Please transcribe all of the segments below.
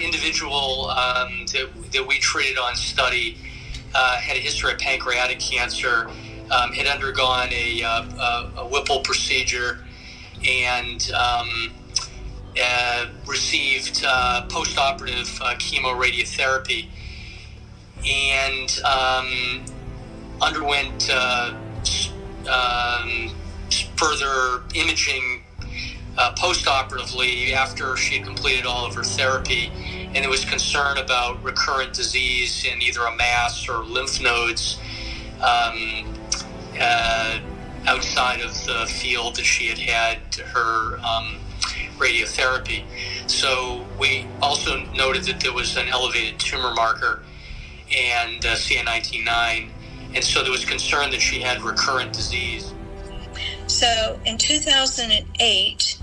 individual that we treated on study had a history of pancreatic cancer, had undergone a Whipple procedure, and received post-operative chemoradiotherapy, and underwent further imaging post-operatively after she had completed all of her therapy, and there was concern about recurrent disease in either a mass or lymph nodes outside of the field that she had had her radiotherapy. So we also noted that there was an elevated tumor marker and CA19-9, and so there was concern that she had recurrent disease. So in 2008,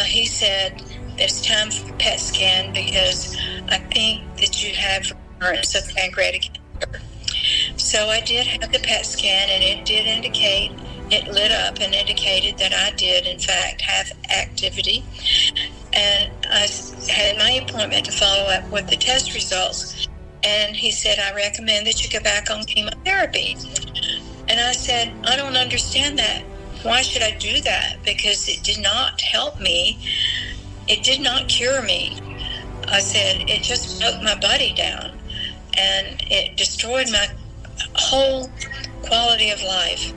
he said, it's time for a PET scan because I think that you have recurrence of pancreatic cancer. So I did have the PET scan, and it did indicate, it lit up and indicated that I did, in fact, have activity. And I had my appointment to follow up with the test results. And he said, I recommend that you go back on chemotherapy. And I said, I don't understand that. Why should I do that? Because it did not help me. It did not cure me. I said, it just broke my body down, and it destroyed my whole quality of life.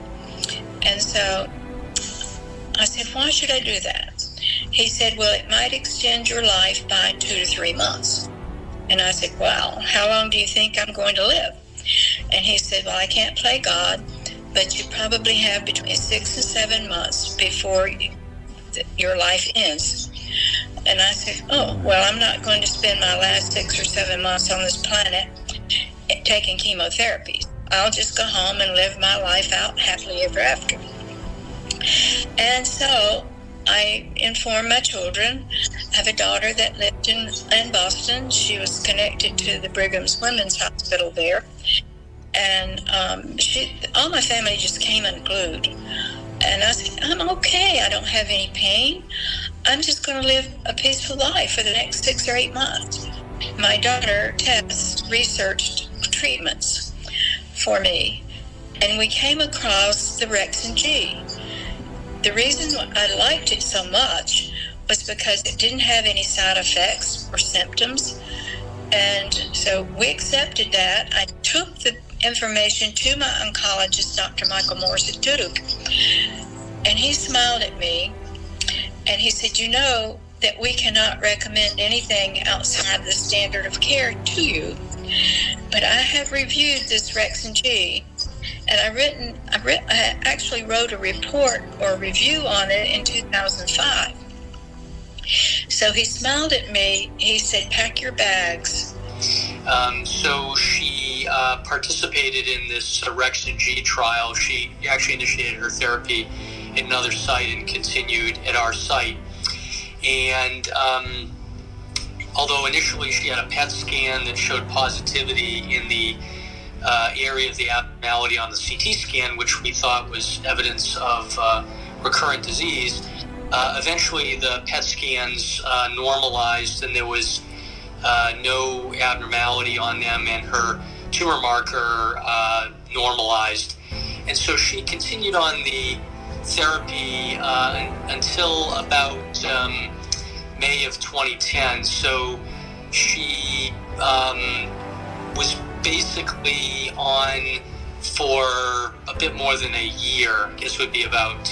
And so I said, why should I do that? He said, well, it might extend your life by 2 to 3 months. And I said, wow, how long do you think I'm going to live? And he said, well, I can't play God, but you probably have between 6 and 7 months before your life ends. And I said, oh, well, I'm not going to spend my last 6 or 7 months on this planet taking chemotherapy. I'll just go home and live my life out happily ever after. And so I informed my children. I have a daughter that lived in Boston. She was connected to the Brigham's Women's Hospital there. And all my family just came unglued. And I said, I'm okay. I don't have any pain. I'm just going to live a peaceful life for the next 6 or 8 months. My daughter, Tess, researched treatments for me, and we came across the Rexin G. The reason I liked it so much was because it didn't have any side effects or symptoms, and so we accepted that. I took the information to my oncologist, Dr. Michael Morris at Duke, and he smiled at me, and he said, you know that we cannot recommend anything outside the standard of care to you, but I have reviewed this Rexin G, and I actually wrote a report or review on it in 2005. So he smiled at me. He said, pack your bags. So she participated in this Rexin G trial. She actually initiated her therapy at another site and continued at our site. And although initially she had a PET scan that showed positivity in the area of the abnormality on the CT scan, which we thought was evidence of recurrent disease, eventually the PET scans normalized, and there was no abnormality on them, and her tumor marker normalized. And so she continued on the therapy until about May of 2010. So she was basically on for a bit more than a year. I guess it would be about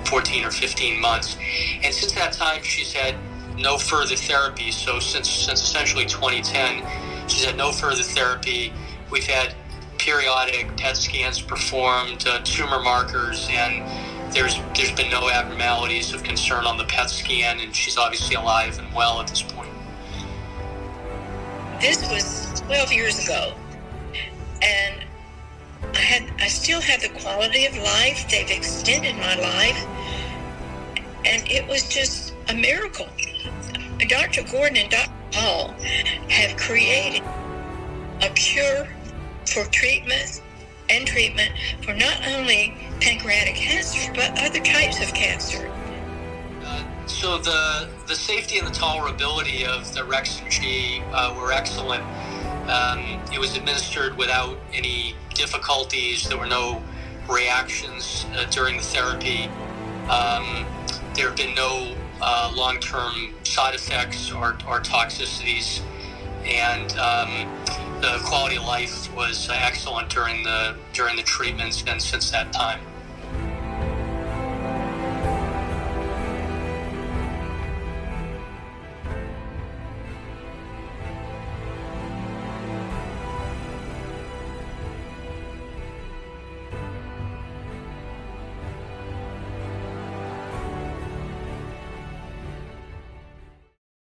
14 or 15 months. And since that time, she's had no further therapy. So since essentially 2010, she's had no further therapy. We've had periodic PET scans performed, tumor markers, and there's been no abnormalities of concern on the PET scan, and she's obviously alive and well at this point. This was 12 years ago, and I still have the quality of life. They've extended my life, and it was just a miracle. Dr. Gordon and Dr. Hall have created a cure for treatment for not only pancreatic cancer, but other types of cancer. So So the safety and the tolerability of the Rexin G were excellent. It was administered without any difficulties. There were no reactions during the therapy. There have been no long-term side effects or toxicities, and the quality of life was excellent during the treatments and since that time.